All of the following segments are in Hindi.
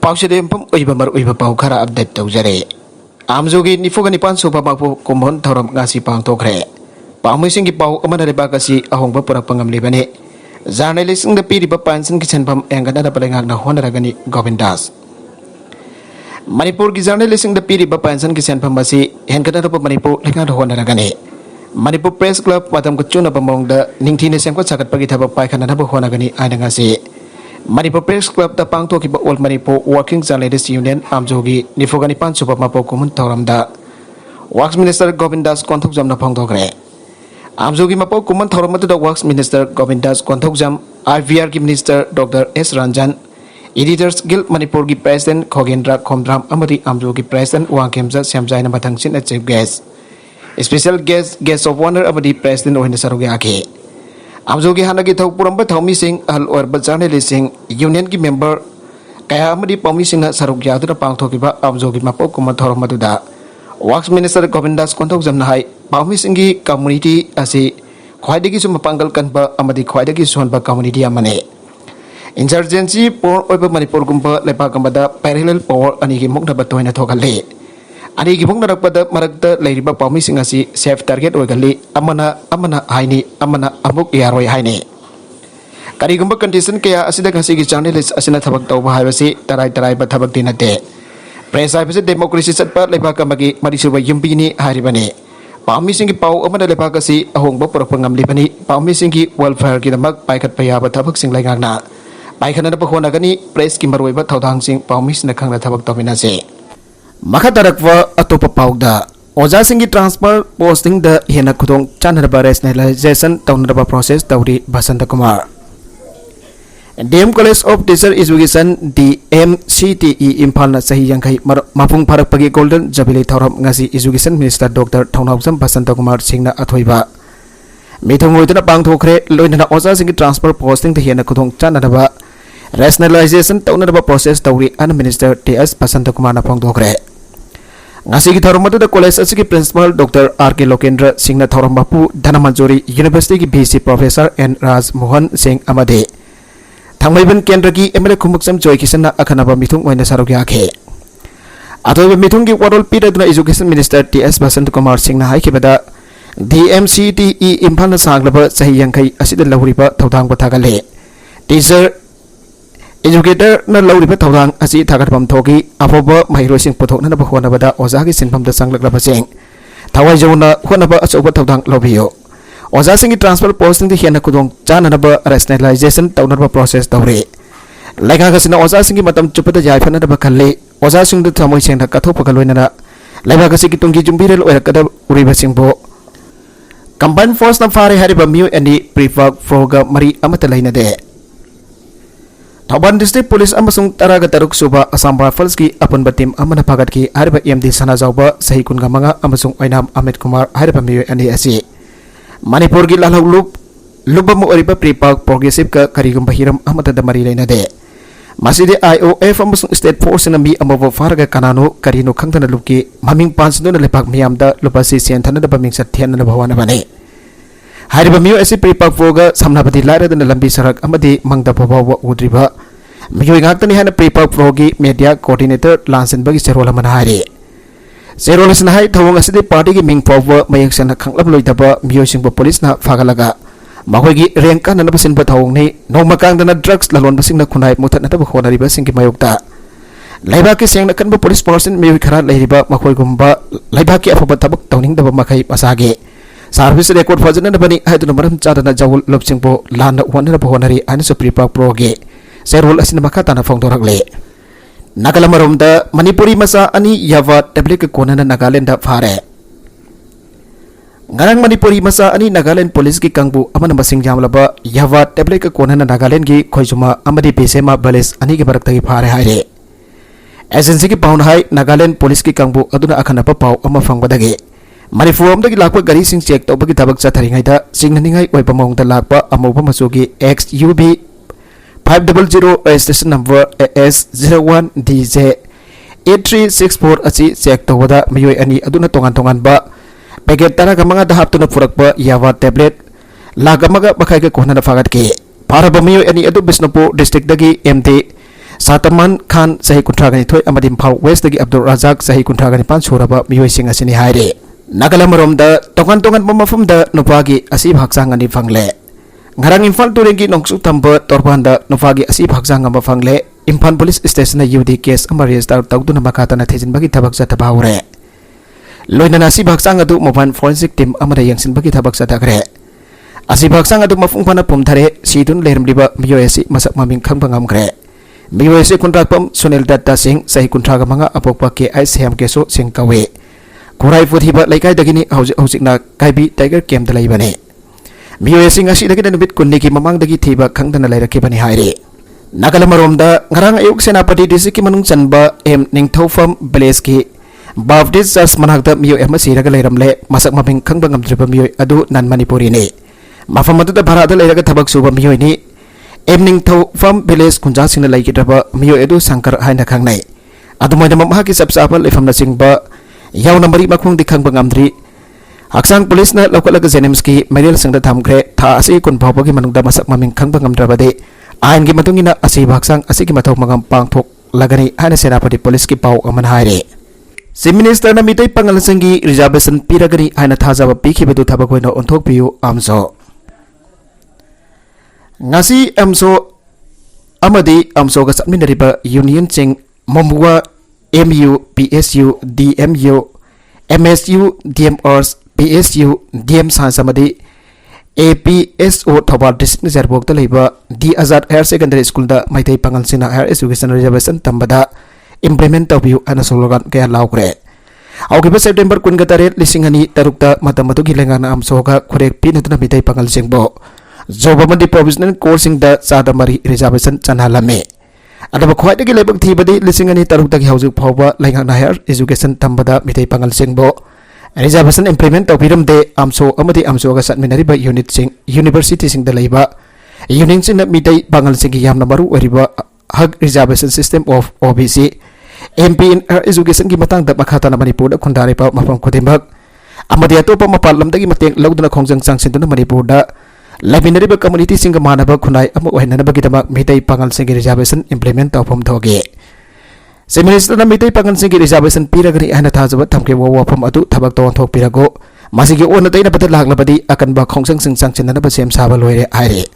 पाउसदे मर पाउ खरा अपडेट तौजरे आमजोगी निफुग निपान सुबा मापु कुमोन थौरम गासी पांगथोखरे पामुसिंगी पाउ अमन रेबाकसी अहोंगबा पुरक पंगमलिबने जर्नलिस्टिंग द पीरिबा पांसन की छनफम एंगना पलेंगाक ना होनरगनी गोविंदास मणिपुर की जर्नलिस्टिंग द पीरिबा पांसन की छनफम असी हेंगना मणिपुर लेंगा होनरगने मणिपुर प्रेस क्लब मतम को चुनब मोंग द निंगथीने सेंको सकटपगी थबक पाइखना होनगनी आइनगासी मणिपुर प्रेस क्लब द पांगथोखिबा all Manipur working journalist union आमजोगी निफुगा निपान सुबा मापो कुमुन थौरमदा वर्क्स मिनिस्टर गोविंदास कोंथोकजमना फोंगथोखरे आमजोगी मापो कुमुन थौरमदुदा works minister Govindas Konthoujam IVR की minister doctor S Ranjan editors guild Manipur की प्रेसिडेंट खोगेंद्र खोमद्राम अमदी आमजोगी प्रेसिडेंट वांगखेमजा सेमजाइना मथंगसिन chief guest special guest of honour अमदी president ओहिना सरुगे आखे आमजोगी हानगी थौ पुरंबा थौमी सिंह अहल ओरबा जर्नलिस्ट सिंह यूनियन की मेंबर कया अमदी पौमी सिंह सरुग यादुना पांगथोकिबा आमजोगी मापो कुमा थौरम मदुदा वर्क्स मिनिस्टर गोविंदास कोंथोकजमना हाई पौमी सिंह की कम्युनिटी असी ख्वाइदगी सुम पांगल कनबा अमदी ख्वाइदगी सोनबा कम्युनिटी अमने इंसर्जेंसी पोर ओइबा मणिपुर गुंबा लेपाकमदा पैरेलल पावर अनि की मुक्नबा तोइना थोगले अनि की मुक्नरकपदा मरकता लेरिबा पौमी सिंह असी सेफ टारगेट ओइगली अमना हाइनी अमना अमुक यारोय हाइनी करिगुंबा कंडीशन कया असिदा घसी की जर्नलिस्ट असिना थबक तौबा हाइबसी तराई बा थबक दिनते प्रेस हाइबसे डेमोक्रेसी चटपा लेपाकमगी मरिसुबा युम्बीनी हारिबने पौमी सिंह की पाउ अमना लेपाकसी अहोंगबा पुरकपा ngamlibani पौमी सिंह की वेलफेयर की दमक पाइखत पयाबा थबक सिंह लाइगांगना पाइखनना बखोनागनी प्रेस की मरोइबा थौदांग सिंह पौमी सिंह खंगना थबक तौमिनासे मखदरकवा अतोप पाउदा ओजा सिंह की ट्रांसफर पोस्टिंग द हेना खुदोंग चानरबा रेशनलाइजेशन तौनरबा प्रोसेस तौरी Basanta Kumar DM college of teacher education DMCTE Imphal सही यंखई मपुंग फारकपगी गोल्डन जबिली थौरम ngasi education minister doctor Thounaojam Basanta Kumar Singh अथोइबा मिथुंगोइदना पांगथोखरे लोइनना ओजा सिंह की ट्रांसफर पोस्टिंग द हेना खुदोंग चानरबा रेशनलाइजेशन तौनरबा प्रोसेस तौरी अन मिनिस्टर TS बसंत कुमार फोंगथोखरे ngasi की थौरम मदुदा कॉलेज असि की principal doctor RK Lokendra Singh थौरम बापू धनमंजूरी यूनिवर्सिटी की VC प्रोफेसर N राज मोहन सिंह अमदे थांगमैबन केंद्र की MLA खुमुक्सम जोय किसना अखनबा मिथुंग ओइना सरुग याखे अतोबे मिथुंग की वरोल पीरदुना education minister TS Basanta Kumar Singh ना हाइखिबदा DMCTE इम्फाल सांगलबा सही यंखई असिदा लहुरिबा थौदांग बथागले टीचर एजुकेटर न लौरिबा थौदांग असी थागतफम थोगी अफोबा महिरोसिंग पुथोकनबा होनबदा ओजा की सिनफमदा संगलकलबा सिंग थवाई जौना होनबा अचौबा थौदांग लौबियो ओजा सिंग की ट्रांसफर पोस्टिंग द हेना खुदोंग चाननबा रेशनलाइजेशन तौनबा प्रोसेस तौरे लेखागसिना ओजा सिंग की मतम चुपदा याइफनबा खल्ले ओजा सिंग द थमोइ सेंदा कथोपगा लोइनना लेखागसि की तुंगी जुम्बिरेल ओयरकदा उरिबा सिंगबो कंबाइन फोर्स न फारे हरिबा मिउ एनी प्रीफाग फ्रोगा मरी अमत लैनदे थौबाल डिस्ट्रिक्ट पुलिस अमसुंग तरागा तरुक सुबा असम राइफल्स की अपुनबा टीम अमना फागत की हरिबा MD सनाजाउबा सही कुनगा मंगा अमसुंग ओइनाम अमित कुमार हरिबा मिउ एनी असि मणिपुर की लालौलुब लुबम ओरिबा प्रीपाक प्रोग्रेसिव का करिगुम हिरम अमतदा मरी लेनदे मसिदे IOF अमसुंग स्टेट फोर्स नमी अमबो फारगा कनानो करिनो खंगदना लुकी ममिंग पांचदुना लेपाक मियामदा लुपासी सेंथनदा बमिंग सथेनना भवाना बने हरिबा मियो एसी प्रीपाक फोगा समनाबदी लारदना लंबी सड़क अमदी मंगदा फबाव उद्रिबा मियो गाक्तनी हना प्रीपाक फ्रोगी मीडिया कोऑर्डिनेटर लांसनबगी सेरोल मन हारे सेरोल सन हाई थवंग असदे पार्टी की मिंग फाव मयंग सन खंगलब लोइदबा मियो सिंह पुलिस ना फागलगा मखोगी रैंक ननब सिनबा थवंग ने नोमकांगदना ड्रग्स ललोन बसिंग न खुनाय मुथनदब होनरिबा सिंह की मयोक्ता लैबा के सेंग नकनबा पुलिस पर्सन मियो खरा लेरिबा मखोइगुंबा लैबा के अफबा थबक तौनिंगदबा मखै मसागे सर्विस रेकॉर्ड फजन बनी है मरम चादना जवल लुपसिंगबो लान होनरब होनरी आनसु प्रीपाक प्रोगे सेरोल असिन मखा ताना फोंदोरगले नगलमरमद मणिपुरी मसा अनि यवा टेब्लेट कोनना नागालैंड फारे ngarang मणिपुरी मसा अनि नागालैंड पुलिस की कंगबु अमन मसिंग जामलबा यवा टेब्लेट कोनना नागालैंड की खोजुमा अमदी बेसेमा बलेस अनि के बरकतगी फारे हारे एजेंसी की पाउन हाई नागालैंड पुलिस की कंगबु अदुना अखनबा पाउ अमा फंगबदगे मणिपुर लाप गाड़ी चेक तब की थबक चथरीद चिंगनाई मौद लाप अमूब मचूगी XUB 500 रजिस्ट्रेशन नंबर AS01DJ 8364 अच्छी चेक तौद मयोई अनी तोान तोान पैकेट 15 हापना पुरप यावा टेब्लेट लाख मखाई कोहना फागत के फारब मयोई अनी Bishnupur district MD Sataman Khan Sahi Kuntragani Toy Amadim Pau West the Abdul Razak Sahi Kuntragani Pan Suraba Mioi Sing Asini Haide. Nagalamurum the Tongan Mumafum the Nopagi Asib Haksang and Fangle. Ngarang Infal Turingi Nongsu Tamba Torbanda Nopagi Asib Haksang and Fangle. Impan Police Station UD case Amaria Star Tagduna Makata Tizin Bagi Tabak Zatabaure. Loina Asib Haksang adu Moban Forensic Team Amara Yangsin Bagi Tabak Zatagre. Asib Haksang adu Mafungpana Pumtare Sidun Lerm Liba Mioesi Masak Maming Kambangam Gre. Mioesi Kuntrakpam Sunil Datta Singh Sahi Kuntraga Manga Apokpa Ke Ice Keso Sing Kawe. Kurai Futiba Laikai Dagini Hausikna Kaibi Tiger Kem Dalaibane. Mioesi Ngasi Dagin Bit Kuniki Mamang Dagi Tiba Kangdana Laira Kibani Haire. Nagalamaromda Ngarang Ayuk Senapati Disiki Manung Chanba M Ningthofam Beleski Baptist Church Managda Mio Emasi Ragalamle Masak Mabing Kangbangam Tripa Mio Adu Nan Manipuri ni Mafamatu the Parada Lega Tabak Suba Mio ni Evening Thofam Beles Kunjasing Lake Draba Mio Edu Sankar Haina Kangnai Adumada Mamaki Sapsapal from the Singba Yauna Mari Makung di Kangbangamdri Haksang Police na Local Zenemski Mariel Sangda Tamgre Ta Asi Kun Pawagi Manungda Masak Maming Kangbangam Drabade Ain gi matungina Asib Haksang asigi matau magam pangthok lagani Haina Senapati Police ki pau aman haire. Si Minister na mitai pangalasanggi reservation piragani Haina thajaba pikibadu thabak hoina onthok piu amso. Ngasi amso amadi amso ga satminariba union ching Mombuwa MU PSU DMU MSU DMRs PSU DM Sansamadi APSO Thobal District Zerbok the Labor D Azad Higher Secondary School da Maitai Pangalsina Higher Education Reservation Tambada implement of you and a slogan Kaya Laugre. Augiba September Kungatare Lissingani Tarukta Matamatu Gilangana Amsoga correct Pinatuna Mitai Pangalsingbo Zobamadi Provisional Coursing the Sadamari Reservation Chanalame. Adaba quite a gilabak Tibadi Lissingani Tarukta House Power Langana Higher Education Tambada Mitai Pangalsingbo. Reservation implement of Piram de Amso Amadi Amsoga Satminari by unit sing University sing the labor. Units in the Midday Bangal Singi Yam Namaru Riba Hug Reservation System of OBC. MP in Education Gimatang the Makatana Manipur Kundaripa Mapam Kodimbag. Amadiato Mapalam the Gimating Loudana Kongjang Sanction to the Manipurda. Labinariba community sing Manaba Kunai Amuanabagitama Midday Bangal Singi Reservation implement of Pomtoge. Si Minister na Mitai Pangansingi Reservation Piragani Ana Tazabat Tamke Wawa from Adu Tabak Don Tok Pirago, Masigi Ona Dana Patalag Labadi, Akan Bak Hongsang Sing Sanction and Basem Sabaloire Aire.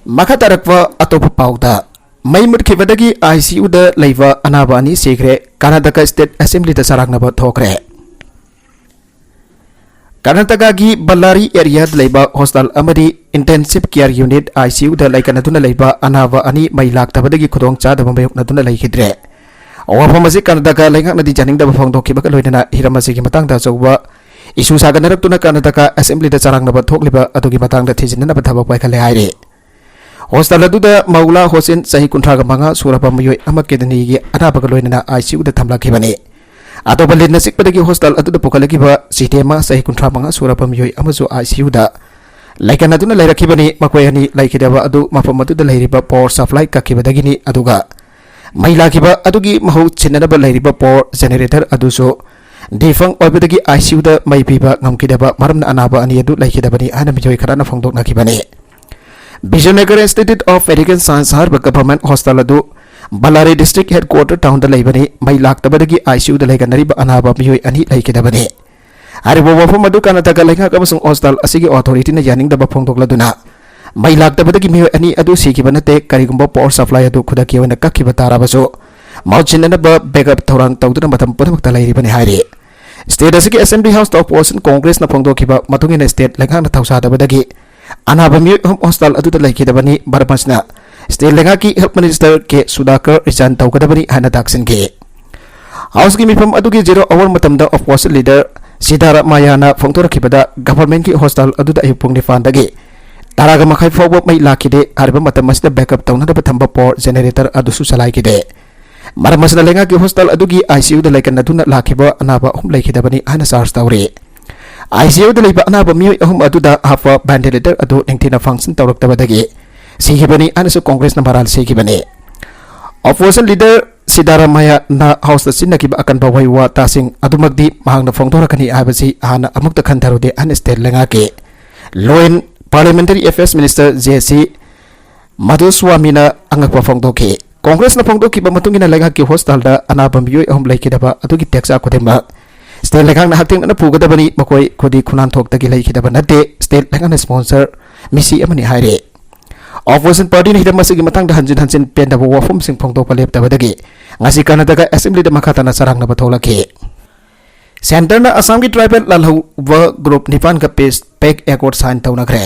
Makatarakwa Atopa Pauta. Maimut Kivadagi ICU the Lava Anabani Secret, Karnataka State Assembly the Saranaba Tokre. Karnataka Gi Ballari Area Labor Hostel Amadi Intensive Care Unit ICU the Laikanatuna Labor Anava Ani Mailak Tabadagi Kodong Chad Natuna Laikidre. Awapamasi Karnataka Langak na di janing da bafang doki bakal loina hiramasi ki matang da soba isu saga narak tuna Karnataka Assembly da sarang na bathok liba atugi matang da thijin na bathabak pai khale haire hostel adu da Maula Hossein Sahi Kuntraga manga surapa muyoi amakkedani gi ana bakal loina ICU da thamla ki bane ato balin nasik padagi hostel adu da pokalagi ba sitema Sahi Kuntra manga surapa muyoi amazu ICU da laikan adu na lairaki bane makoyani laikidaba adu mafamatu da lairiba power supply ka kibadagini aduga Maila Kiba Adugi Maho Chinaba Lariba Por Generator Aduso Defang Obedagi ICU the Maipiba Namkidaba Maram Anaba and Yadu Laikidabani Anamjoy Karana Fongdok Nakibane Bijonagar Institute of Medical Science Harbour Government Hostel Adu Ballari District Headquarter Town the Labani Mailak Tabadagi ICU the Laganariba Anaba Mioy and Laikidabane Aribo Madu Kanataka Laka Kamasung Hostel Asigi Authority Yaning the Bapongdok Laduna Mailak the Badagi any Adu Siki Banate, Karigumbo Power Supply Adu Kudaki and the Kaki Batarabaso, Mauchin and above backup Torang Tautan Matam Potamaki Banihari. State Assembly House of Person Congress Napondokiba, Matungin State, Langana Tausada Badagi, Anabami Hostel Adu the Laki Dabani, Barapasna, State Langaki Health Minister K. Sudakar, Rizan Taukadabani, Hana Daxin K. House Gimi from Adugi 0 hour Matamda of Person Leader, Sidara Mayana, Fongtora Kibada, Government Hostel Adu the Ipung Fandagi. Taraga makai forward may lakide harba matamas the backup town na batamba por generator adusu salai kide maramas na lenga ki hostel adugi ICU the laikan natuna lakiba anaba hum laikidabani ana sars tawre ICU the laiba anaba mi hum aduda hafa ventilator adu ningtina function tawrak tabadagi sigibani anasu congress na baral sigibani opposition leader Sidara Maya na house the sinakiba akan bawaiwa tasing adumagdi mahang na fongtora kani abasi ana amukta kantarude an state lenga ke loin Parliamentary Affairs Minister JC Madhuswamina Angakwa Fongdoke Congress न फोंदोखिबा मतुंगिना लेगा की हॉस्टल दा अनाबम बियोय अहम लेखिदबा अदुगी टेक्सा खुदेमा स्टेट लेखांग हाक्तिंग न पुगदबनी मकोय खुदी खुनान थोक्तगी लेखिदबा नते स्टेट लेखांग स्पॉन्सर मिसी अमनि हायरे ऑपोजिशन पार्टी ने हिदमसिगी मतंग हंजिन हंजिन पेंदबा वफम सिंग फोंदोपा लेपतबदगी ngasi कर्नाटक असेंबली द मखातना सरंग न बथौलखे सेंटर न असम की ट्राइबल लालहौब ग्रुप निपान का पेक एकॉर्ड साइन तौनखरे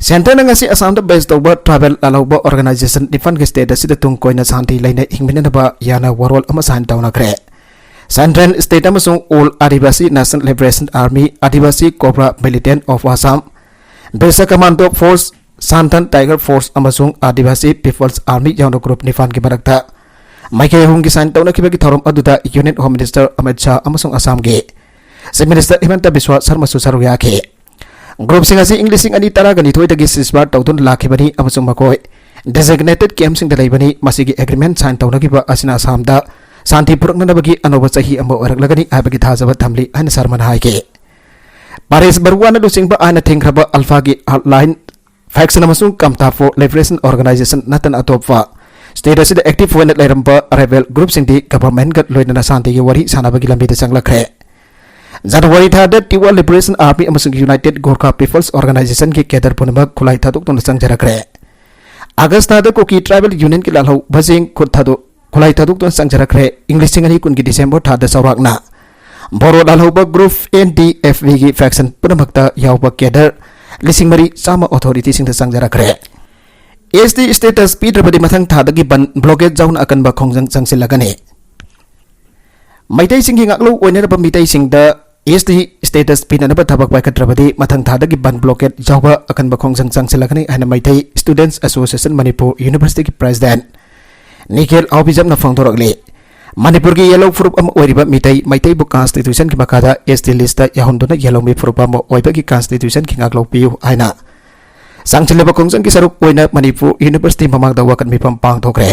सेंटर न ngasi असम द बेस तौब ट्राइबल लालहौब ऑर्गेनाइजेशन निपान के स्टेट असिद तुंग कोइना शांति लेने हिंगमिनबा याना वरोल अमा साइन तौनखरे सेंट्रल स्टेट अमसुंग all Adivasi national liberation army Adivasi cobra militant of Assam बेसा कमांडो फोर्स सांतन टाइगर फोर्स अमसुंग आदिवासी पीपल्स आर्मी यानो ग्रुप निफान की मरक्ता माइके हुंग की साइन तौना की थौरम अदुदा union home minister Amit Shah अमसुंग असम के चीफ मिनिस्टर हिमंत बिस्वा शर्मा सुसरु याखे ग्रुप सिंग असि इंग्लिशिंग अनि तरागनि थोइदगी सिसबार तौदुन लाखिबनी अमसुंग मकोय डेजिग्नेटेड कैंप सिंग दलेबनी मसिगी एग्रीमेंट साइन तौनगिबा असिना असम दा शांति पुरकनबगी अनोब चही अमो अरगलगनी आबगी थाजब थमली अन शर्मा हाइके पारेस बरुआ न लुसिंग आना थिंग्रबा अल्फा की आउटलाइन फैक्शन अमसुंग कमताफो लिबरेशन ऑर्गेनाइजेशन नतन अतोपा स्टेट असिद एक्टिव होने लेरंबा रेबेल ग्रुप सिंगदी गवर्नमेंट गत लोइना शांति की वरी सानाबगी लंबीद चंगलखरे जनवरी थाद टिवा लिबरेशन आर्मी अमसुंग यूनाइटेड गोरखा पीपल्स ऑर्गेनाइजेशन की केडर पुनमक खुलाई थादुक चंगजरखरे अगस्त थाद कुकी ट्राइबल यूनियन की लालहौ भजिंग खुद थादु खुलाई थादुक चंगजरखरे इंग्लिश सिंगनी कुनकी दिसंबर थाद सौराकना बोरो लालहौब ग्रुप एनडीएफवी की फैक्शन पुनमकता यावबा केडर लिसिंग मरी चामा अथॉरिटी सिंह चंगजरखरे एसटी स्टेटस पीद्रबदी मथंग थादगी बन ब्लॉकेज जाउन अकनबा खोंजंग चंगसिलगने Meitei Singh ngaklo oineraba mitai singda ST status पीननबा थबक पाइखत्रबदी मथंग थादगी बन ब्लॉकेज जाउबा अकनबा खोंजंग चंगसिलगने हन Meitei students association Manipur university की प्रेसिडेंट निखिल आउबिजमना फोंदोरगले मणिपुर की येलो फ्रूप मितई मैतई बु कॉन्स्टिट्यूशन की मखादा एसटी लिस्ट याहुंदुना येलो मी फ्रूप की कॉन्स्टिट्यूशन की ngaklo पियु आइना सांगचिलबा खोंजंग की सरुक ओइना मणिपुर यूनिवर्सिटी ममांगदा वकन मिफम पांगथोखरे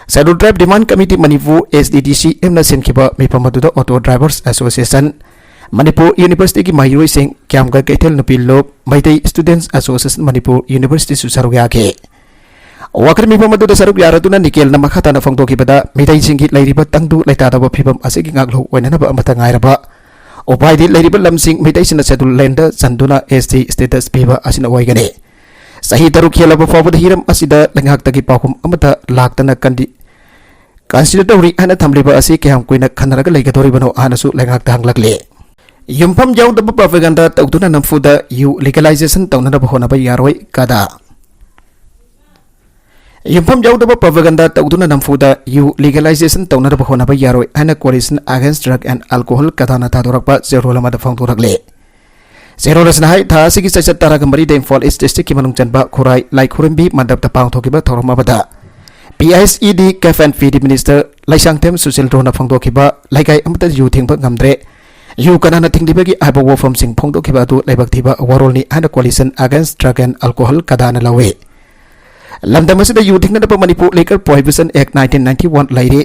schedule tribe demand committee Manipur SDDC एमना सेनखिबा मिफम अदुदा auto drivers association Manipur university की मायुई सिंह क्यामगा कैथेल नुपी लोब Meitei students association Manipur university सुसरु याके वाकर मिफम अदुदा सरुक यारदुना निकेल न मखाताना फोंदोखिबदा मितई सिंगी लैरिबा तंगदु लैतादबा फिबम असिगी ngaklo ओइननबा अमता ngairaba उपायदि लैरिबा लमसिंग मितई सिना शेड्यूल लैंड चंदुना एसटी स्टेटस पीबा असिना ओइगने सही तरु खेलबा फावद हिरम असिदा लंगाक्तगी पाखुम अमता लाक्तना कंदी कंसिडरटोरी हना थमलिबा असि क्याम कुइना खनरगा लैगदोरिबनो आनसु लंगाक्ता हंगलकले युमफम याउदबा प्रोपेगेंडा तौदुना नमफुदा यु लीगलाइजेशन तौननबा होनबा यारोय कादा युमफम याउदबा प्रोपेगेंडा तौदुना नमफुदा यु लीगलाइजेशन तौननबा होनबा यारोय हना कोalition अगेंस्ट ड्रग एंड अल्कोहल कदाना थादोरकपा जेरोलमादा फोंदोरकले जेरोलसना हाय था सिगी सचत तारागमरी द इम्फॉल ईस्ट डिस्ट्रिक्ट की मनुंग चनबा खुराई लाइखुरमबी मंडपता पांगथोकिबा थोरमबदा पीआईएसईडी कैफ एंड फीड मिनिस्टर लाइसांगथेम सुशील रोना फोंदोकिबा लाइकाई अमता यु थिंगबा ngamdre यु कनाना थिंगदिबगी आबा वफम सिंग फोंदोकिबा दु लाइबकथिबा वरोलनी हना कोalition अगेंस्ट ड्रग एंड अल्कोहल कदाना लवे लमदमसिदा यु थिंगनबा मणिपुर लिकर प्रोहिबिशन एक्ट 1991 लाइरे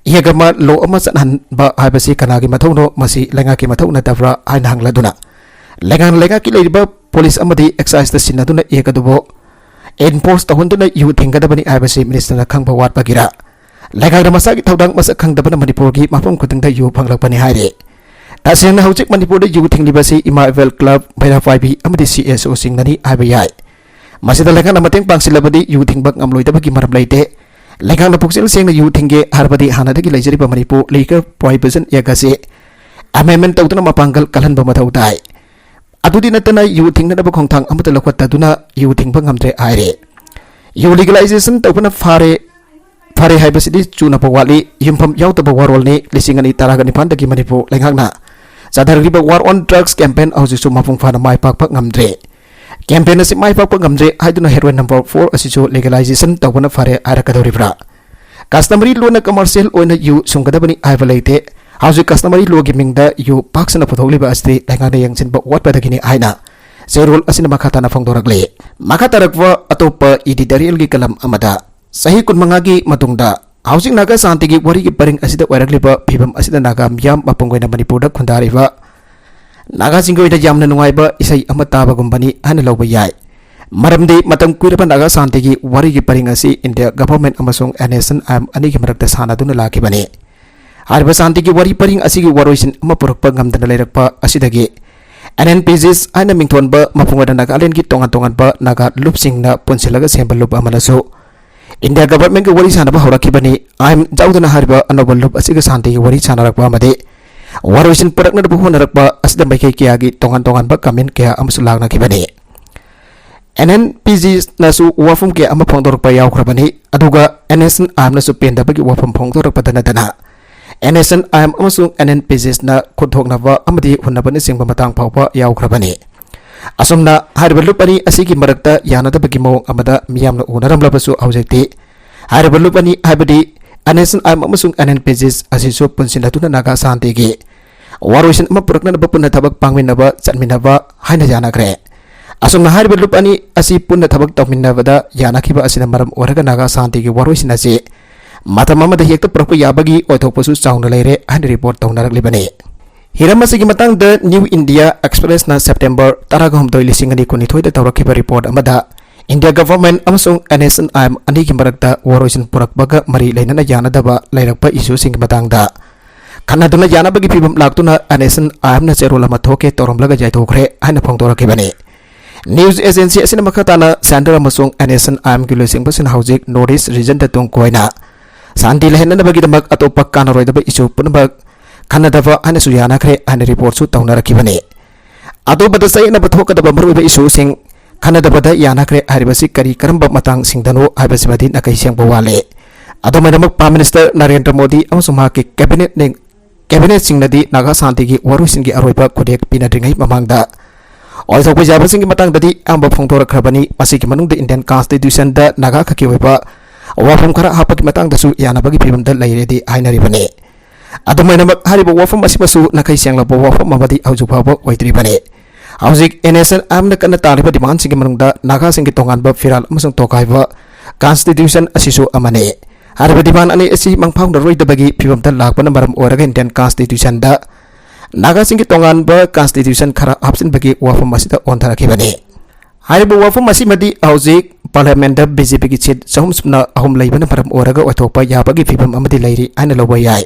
येगमा लो अमा चनहनबा हाबसी कनागी मथौनो मसी लेंगा की मथौ नतबरा हाइन हंगलदुना लेंगान लेंगा की लेरिबा पुलिस अमदी एक्साइज द सिनदुना एकदुबो एनफोर्स तहुंदुना यु थिंगदबनी हाबसी मिनिस्टर खंगबा वाटपगिरा लेंगा मसा की थौदांग मसा खंगदबना मणिपुर की मफम खुदंग द यु फंगलकपनि हाइरे तासेंना हौजिक मणिपुर द यु थिंगलिबसी इमावेल क्लब भैराफाइबी अमदी सीएसओ सिंगननी हाइबा याय मसिदा लेंगा मतेंग पांगसिलबदी यु थिंगबक ngamloidabagi maram leite लेंगा पुक्सिल सेंग यु थिंगे हरबदी हानादगी लेजरिबा मणिपुर लीगर प्रोहिबिशन एकसे अमेंडमेंट तौदुना मपांगल कलहनबा मथौ ताय अदुदी नतना यु थिंगनबा खोंथांग अमता लखवतदुना यु थिंगबा ngamdre आइरे यु लीगलाइजेशन तौबना फारे हाइबसिदी चुनबा वाली युमफम याउतबा वारोलनी लिसिंगनी तारागनि फानदगी मणिपुर लेंगांगना जादरगिबा वार ऑन ड्रग्स कैंपेन औजिसु मफुंग फाना माइपाकपा ngamdre कैंपेन असी माइपाकपा ngamdre हाइदुना हेरोइन नंबर 4 असिसु लीगलाइजेशन तौबना फारे आरकदोरिब्रा कस्टमरी लोन कमर्शियल ओइना यु सुंगदबनी आइबा लेते हाउजी कस्टमरी लो की मिंगदा यु पाक्सना पुथौलिबा अस्ति लेंगाना यंगसिनबा वाटपदगिनी आइना जेरोल असिना मखाताना फोंदोरकले मखातारकवा अतोप एडिटोरियल की कलम अमदा सही कुनमंगा की मतुंगदा हाउसिंग नागा शांति की वरी की परिंग असिदा वरकलिबा फिबम असिदा नागा मियाम मपुंगोइना मणिपुरदा खुंदारिबा नागा सिंगोइदा यामना नुंगाइबा इसै अमा ताबगुंबनी हन लौबा याय मरमदी मतम कुइरबा नागा शांति वरी की परिंग असी इंडिया गवर्नमेंट अमसुंग NSNIM अनी की मरक्ता सानादुना लाखिबने हारिबा शांति की वरी परिंग असी की वरोइसिन अमा पुरकपा ngамदना लेरकपा असिदगी NNPGs आइना मिंगथोनबा मफुंगदा नागालैंड की तोंगान तोंगानबा नागा लुपसिंगना पुनसिलगा सेंबा लुप अमनसु इंडिया गवर्नमेंट की वरी सानबा हौराखिबनी आइम जाउदना हारिबा अनोबा लुप असिगा शांति की वरी सानरकपा अमदे वरोइसिन पुरकना दबु होनरकपा असिदा मैखे कियागी तोंगान तोंगानबा कमेंट किया अमसु लागनाखिबनी NNPGs nasu wafum ke ama phongdorpa yaukhrabani aduga NSNIM nasu pendabagi wafum phongdorpa dana NSNIM amasung NNPGs na khudhoknaba amadi hunnabani singba matang phawpa yaukhrabani asomna harbelupani asigi marakta yanadabagi mawong amada miyamna unaramlabasu aujekti harbelupani habadi NSNIM amasung NNPGs asisu punsinatuna naga santigi waroisin ama purakna bapuna thabak pangminaba chatminaba haina janakre Assam हारिबा लुप अनि असि पुन्ना थबक तमिन्नबदा यानाखिबा असिना मरम ओरगा नागा शांति की वरोइसिना से मतम अमदा हेक्ट प्रप याबगी ओथोपसु चाउन लेरे हन रिपोर्ट तौनरकलिबने हिरम असिगी मतंग द न्यू इंडिया एक्सप्रेस ना सेप्टेम्बर 12 दा तौरखिबा रिपोर्ट अमदा इंडिया गवर्नमेंट अमसुंग NSNIM अनि की मरकता वरोइसिन पुरकबगा मरी लेनना यानादबा लेरकपा इशू सिंग मतंगदा खन्नादुना यानाबगी फिबम लाक्तुना NSNIM ना चेरोला मथोके तोरमलगा जायथोखरे हन फोंगदोरखिबने न्यूज एजेंसी असिना मखताना सेंटर अमसुंग NSNIM की लोसिंग बसिन हाउजिक नॉर्थ ईस्ट रीजन द तुंग कोइना शांति लहननबगिदमक अतोपा कानरोइदब इशू पुनबक खन्नदबा अनसु यानाखरे अन रिपोर्ट सु तौनरखिबने अतोबद सैना बथोकदब मरुब इशू सिंग खन्नदबद यानाखरे हारिबसि करी करंब मतंग सिंगदनो हाइबसिबदि नकैसेंग बवाले अदोमदमक प्राइम मिनिस्टर नरेंद्र मोदी अमसुंग माके कैबिनेट सिंगनदी नागा शांति की वरुसिन की अरोइबा खुदेक पिनद्रिंगै ममांगदा ऑल्सो जाबसिंग मतंगदि आंब फोंगतोरखरबनी मसिकी मनुंग इंडियन कॉन्स्टिट्यूशन द नागा खकी होइबा वाफम खरा हापकी मतंगदसु यानाबगी फिबम द लैरेदि हाइनरिबने अदुमैनमक हारिबा वाफम असिमसु नखै सेंगलबो वाफम मबदि हौजुफाबो ओइद्रिबने हौजिक NSNIM न कन्ना तालिबा डिमांड सिंग मनुंग द नागा सिंग तोंगानबा फिराल अमसुंग तोकाइबा कॉन्स्टिट्यूशन असिसु अमने हारिबा डिमांड अनि असि मंगफाउंग रोइदबगी फिबम द लाकपन मरम ओरगा इंडियन कॉन्स्टिट्यूशन द नागा सिंह तोंगानब कॉन्स्टिट्यूशन खरा हापसिनबगी वाफम असिदा ओंथरखिबने हारिबा वाफम असिमदि हौजिक पार्लियामेंट द BJP की सीट सहमसुना अहुम लैबन परम ओरगा ओथोपा याबगी फिबम अमदि लैरि आइना लौबा याय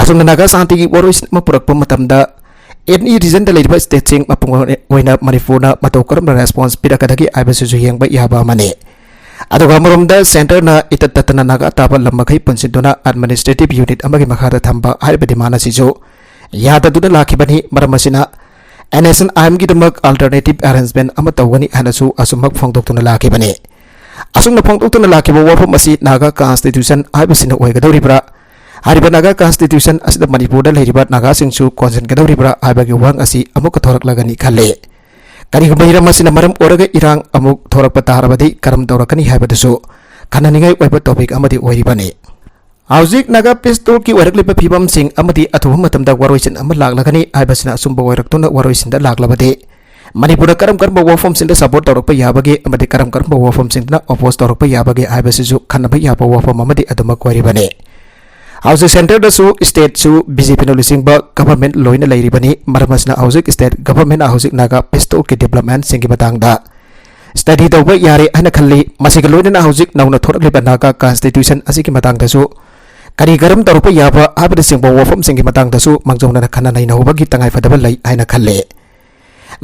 असुंग नागा शांति की वरोइस मपुरकपा मतमदा एनी रीजन द लैरिबा स्टेट सिंग मपुंग ओइना मणिपुरना मतौ करम रेस्पॉन्स पिरकदगी आइबसु येंगबा याबा मने अदुगा मरमदा सेंटर ना इतततना नागा ताबा लमखै पंसिदुना एडमिनिस्ट्रेटिव यूनिट अमगी मखादा थंबा हारिबा डिमांड असिजो याददुना लाखिबनी मरमसिना NSNIM की दमक अल्टरनेटिव अरेंजमेंट अमा तौगनी हनसु असुमक फोंदोक्तुना लाखिबनी असुमना फोंदोक्तुना लाखिबा वाफम असि नागा कॉन्स्टिट्यूशन हाइबसिना ओइगदौरिब्रा हारिबा नागा कॉन्स्टिट्यूशन असिदा मणिपुरदा लेरिबा नागा सिंगसु कोनजनगदौरिब्रा हाइबागी वांग असि अमुक थोरकलगनी खले करिगुबा हिरमसिना मरम ओरगा इरांग अमुक थोरकपा तारबदि करम तौरकनी हाइबदसु खननिंगै ओइबा टॉपिक अमदि ओइरिबनी हौजिक नागा पेस्टोर की वरकलिबा फिबम सिंग अमदि अथुब मतमदा वरोइसिन अमा लागलगनी हाइबसिना असुंबा वरक्तुना वरोइसिनदा लागलबदे मणिपुरदा करम करम वफम सिंदा सपोर्ट तौरकपा याबगे अमदि करम करम वफम सिंदा अपोज तौरकपा याबगे हाइबसिसु खनबा याबा वफम अमदि अदुमक वरिबने हौजिक सेंटर दसु स्टेट सु BJP न लुसिंगबा गवर्नमेंट लोइना लैरिबनी मरमसना हौजिक स्टेट गवर्नमेंट हौजिक नागा पेस्टोर की डेवलपमेंट सिंगी बतांगदा स्टडी तौबा यारे हना खल्ली मसिग लोइना हौजिक नौना थोरकलिबा नागा कॉन्स्टिट्यूशन असिकी बतांगदसु करी गरम तौरप याब हाबद सिंग वफम सिंग मतंगदसु मंगजौना खन्ना नैनहौबगी तंगाई फदब लै हाइना खल्ले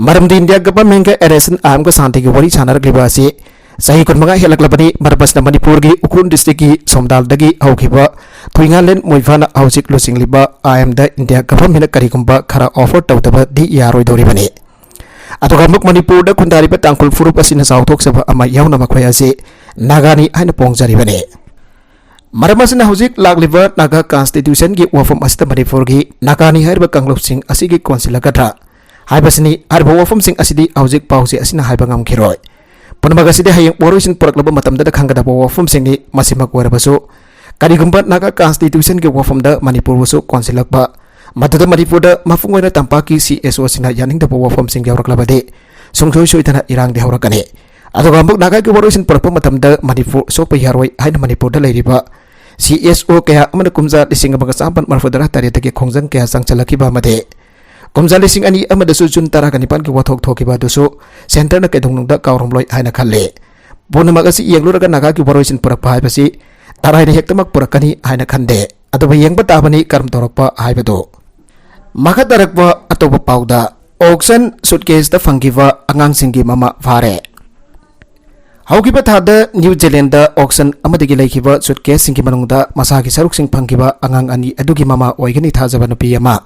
मरमदि इंडिया गवर्नमेंट का NSNIM का शांति की वरी सानरकलिबा असि सही कुनमगा हेलकलबनी मरबसना मणिपुर की उखुन डिस्ट्रिक्ट की सोमदालदगी हौखिबा थुइंगालेन मोइफाना हौजिक लुसिंगलिबा IM द इंडिया गवर्नमेंट करिगुंबा खरा ऑफर तौदबा दि यारोइदोरिबनी अतुगा मुक मणिपुर द खुंदारिबा तांकुल फुरुप असिना साउथोकसबा अमा यावना मखय असि नागानी हाइना पोंगजरिबनी मरमसना हौजिक लागलिबा नागा कॉन्स्टिट्यूशन की वफम असिदा मणिपुर की नागानी हाइबा कांगलुप सिंग असिगी कोनसिलगद्रा हाइबसनी हाइबा वफम सिंग असिदी हौजिक पाउसे असिना हाइबा ngamkhiroi पुनमगसिदे हयं वरोइसिन पुरकलबा मतमदा खंगदबा वफम सिंगनी मसिमक वरबसु करिगुंबा नागा कॉन्स्टिट्यूशन की वफम द मणिपुर वसु कोनसिलकबा मदद मणिपुर द मफुंगोइना तंपाकी CSO सिना यानिंगदबा वफम सिंग यावरकलबदे सुंगसोइ सोइतना इरांग दे हौरकने अदुगा मुक नागा की वरोइसिन पुरकपा मतमदा मणिपुर सोप यारोइ हाइना मणिपुर द लेरिबा CSO कया अमन कुमजा लिसिंग बगा चांपन मरफुदरा तारेतगी खोंजंग कया संगचलखिबा मदे ꯀꯨꯝꯖꯥ ꯂꯤꯁꯤꯡ ꯑꯅꯤ ꯑꯃꯗꯁꯨ ꯖꯨꯟ 19ꯒꯤ ꯋꯥꯊꯣꯛ ꯊꯣꯛꯈꯤꯕ ꯑꯗꯨꯁꯨ ꯁꯦꯟꯇꯔꯅ ꯀꯩꯗꯧꯅꯨꯡꯗ ꯀꯥꯎꯔꯝꯂꯣꯏ ꯍꯥꯏꯅ ꯈꯜꯂꯤ ꯄꯨꯝꯅꯃꯛ ꯑꯁꯤ ꯌꯦꯡꯂꯨꯔꯒ ꯅꯥꯒꯥꯒꯤ ꯋꯥꯔꯣꯏꯁꯤꯟ ꯄꯨꯔꯛꯄ ꯍꯥꯏꯕꯁꯤ ꯇꯔꯥꯏꯅ ꯍꯦꯛꯇꯃꯛ ꯄꯨꯔꯛꯀꯅꯤ ꯍꯥꯏꯅ ꯈꯟꯗꯦ ꯑꯗꯨꯕꯨ ꯌꯦꯡꯕ ꯇꯥꯕꯅꯤ ꯀꯔꯝ ꯇꯧꯔꯛꯄ ꯍꯥꯏꯕꯗꯨ ꯃꯈꯥ ꯇꯥꯔꯛꯄ ꯑꯇꯣꯞꯄ ꯄꯥꯎꯗ ꯑꯣꯛꯁꯟ ꯁꯨꯠꯀꯦꯁꯇ ꯐꯪꯈꯤꯕ ꯑꯉꯥꯡꯁꯤꯡꯒꯤ ꯃꯃꯥ ꯐꯥꯔꯦ ꯍꯧꯈꯤꯕ ꯊꯥꯗ ꯅ꯭ꯌꯨ ꯖꯤꯂꯦꯟꯗ ꯑꯣꯛꯁꯟ ꯑꯃꯗꯒꯤ ꯂꯩꯈꯤꯕ ꯁꯨꯠꯀꯦꯁꯁꯤꯡꯒꯤ ꯃꯅꯨꯡꯗ ꯃꯁꯥꯒꯤ ꯁꯔꯨꯛꯁꯤꯡ ꯐꯪꯈꯤꯕ ꯑꯉꯥꯡ ꯑꯅꯤ ꯑꯗꯨꯒꯤ ꯃꯃꯥ ꯑꯣꯏꯒꯅꯤ ꯊꯥꯖꯕ ꯅꯨꯄꯤ ꯑꯃ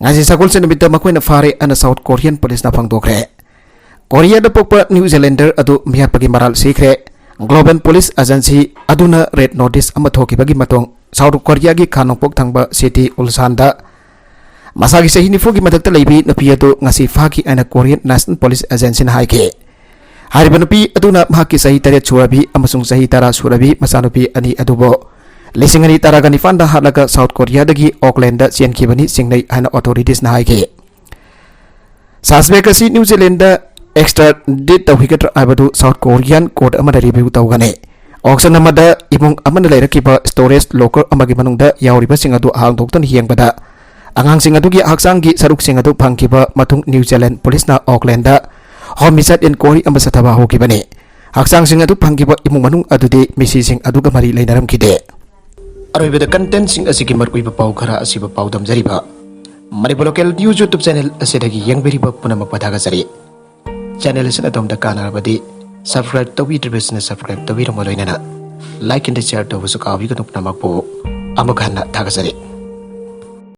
ngasi sagolse numita makoina fare ana South Korean police na phangdokre Korea da pokpa New Zealander adu miyapagi maral sikre Global Police Agency aduna red notice ama thoki bagi matong South Korea gi khanongpok thangba city Ulsan da masagi sahi nifu gi madakta leibi nupi adu ngasi faki ana Korean National Police Agency na haike hariba nupi aduna mahaki sahi tare churabi amasung sahi tara surabi masanupi ani adubo Lisingani taragani fanda halaga South Korea dagi Auckland da sian kibani singnai hana authorities na haike suspect asi New Zealand da extradite tawhikatra abadu South Korean court amada review tawgane auction amada imung amana leirakiba storage locker amagi manungda yauriba singadu hangdoktan hiengbada angang singadu gi haksangi saruk singadu phangkiba matung New Zealand police na Auckland da homicide inquiry ambasathaba hokibane haksang singadu phangkiba imung manung adude misi sing aduga mari leinaram kide अरोइबद कंटेंट सिंग असिगी मरकुइब पाउ खरा असिब पाउ दमजरिबा Manipur local news YouTube channel असिदगी यंगबेरिबा पुनमक पथागा जरि चैनल असिन अदोमदा कानारबदि सब्सक्राइब तौबिद्रबसना सब्सक्राइब तौबिरम लोइनना लाइक एंड शेयर तौबसु काबिगनुक नमकपो अमखाना थागा जरि